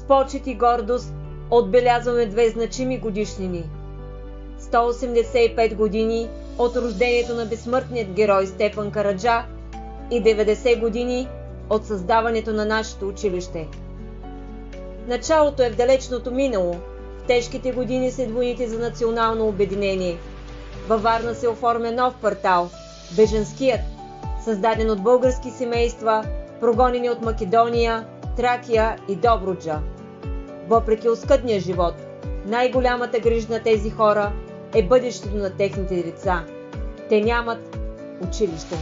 почет и гордост отбелязваме две значими годишнини. 185 години от рождението на безсмъртният герой Стефан Караджа и 90 години от създаването на нашето училище. Началото е в далечното минало, в тежките години след войните за национално обединение. Във Варна се оформя нов квартал – Бежанският, създаден от български семейства, прогонени от Македония, Тракия и Добруджа. Въпреки оскъдния живот, най-голямата грижа на тези хора е бъдещето на техните деца. Те нямат училище.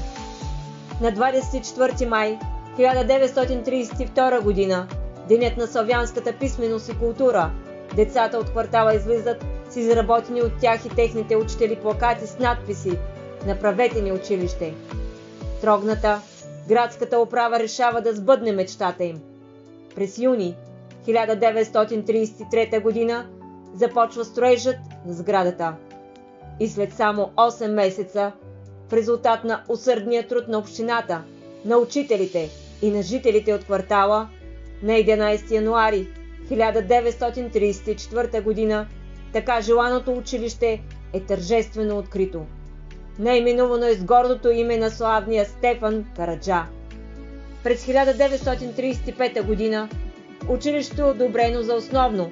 На 24 май 1932 година, денят на славянската писменост и култура, децата от квартала излизат с изработени от тях и техните учители плакати с надписи «Направете ни училище». Трогната, градската управа решава да сбъдне мечтата им. През юни 1933 година започва строежът на сградата. И след само 8 месеца, в резултат на усърдния труд на общината, на учителите и на жителите от квартала, на 11 януари 1934 година, така желаното училище е тържествено открито. Наименувано е с гордото име на славния Стефан Караджа. През 1935 година училището е одобрено за основно,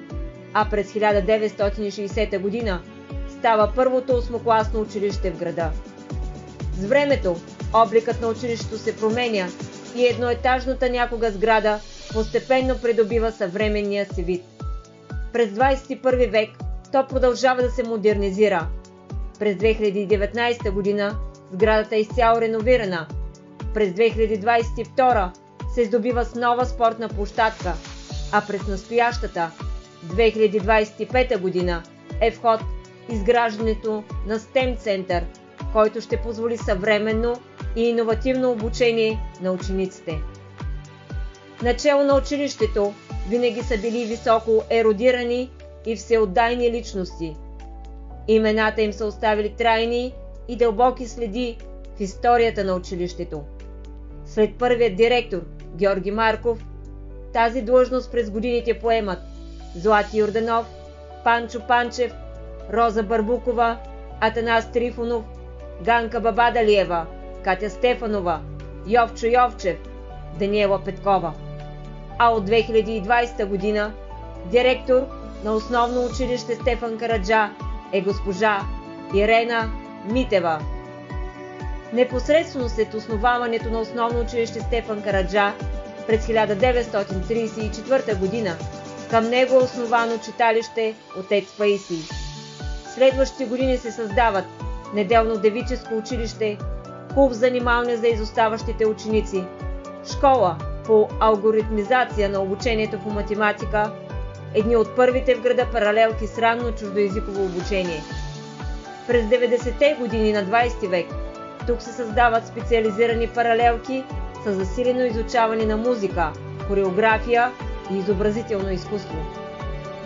а през 1960 година става първото осмокласно училище в града. С времето обликът на училището се променя и едноетажната някога сграда постепенно придобива съвременния си вид. През 21 век то продължава да се модернизира. През 2019 година сградата е изцяло реновирана. През 2022 се здобива с нова спортна площадка, а през настоящата 2025 година е в ход изграждането на STEM център, който ще позволи съвременно и иновативно обучение на учениците. Начело на училището винаги са били високо ерудирани и всеотдайни личности. Имената им са оставили трайни и дълбоки следи в историята на училището. След първият директор Георги Марков, тази длъжност през годините поемат Злати Йорданов, Панчо Панчев, Роза Барбукова, Атанас Трифонов, Ганка Бабадалиева, Катя Стефанова, Йовчо Йовчев, Даниела Петкова. А от 2020 година директор на основно училище Стефан Караджа е госпожа Ирена Митева. Непосредствено след основаването на основно училище Стефан Караджа през 1934 година към него е основано читалище Отец Паисий. Следващите години се създават неделно девическо училище, клуб занималния за изоставащите ученици, школа по алгоритмизация на обучението по математика, едни от първите в града паралелки с ранно чуждоезиково обучение. През 90-те години на 20 век тук се създават специализирани паралелки с засилено изучаване на музика, хореография и изобразително изкуство.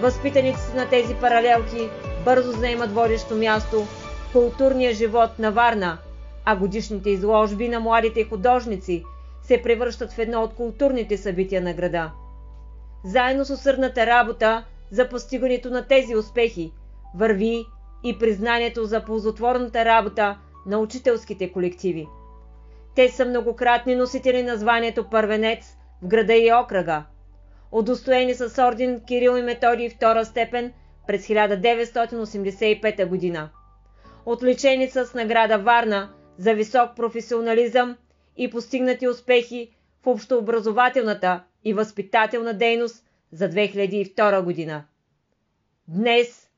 Възпитаниците на тези паралелки бързо заемат водещо място в културния живот на Варна, а годишните изложби на младите художници се превръщат в едно от културните събития на града. Заедно с усърдната работа за постигането на тези успехи върви и признанието за ползотворната работа на учителските колективи. Те са многократни носители на званието първенец в града и окръга, удостоени с орден Кирил и Методий втора степен през 1985 година, отличени с награда Варна за висок професионализъм и постигнати успехи в общообразователната и възпитателна дейност за 2002 година. Днес,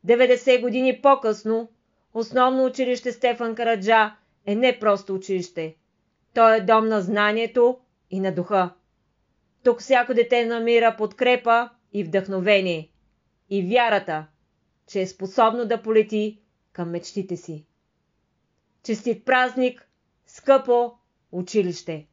90 години по-късно, основно училище Стефан Караджа е не просто училище. То е дом на знанието и на духа. Тук всяко дете намира подкрепа и вдъхновение, и вярата, че е способно да полети към мечтите си. Честит празник, скъпо училище!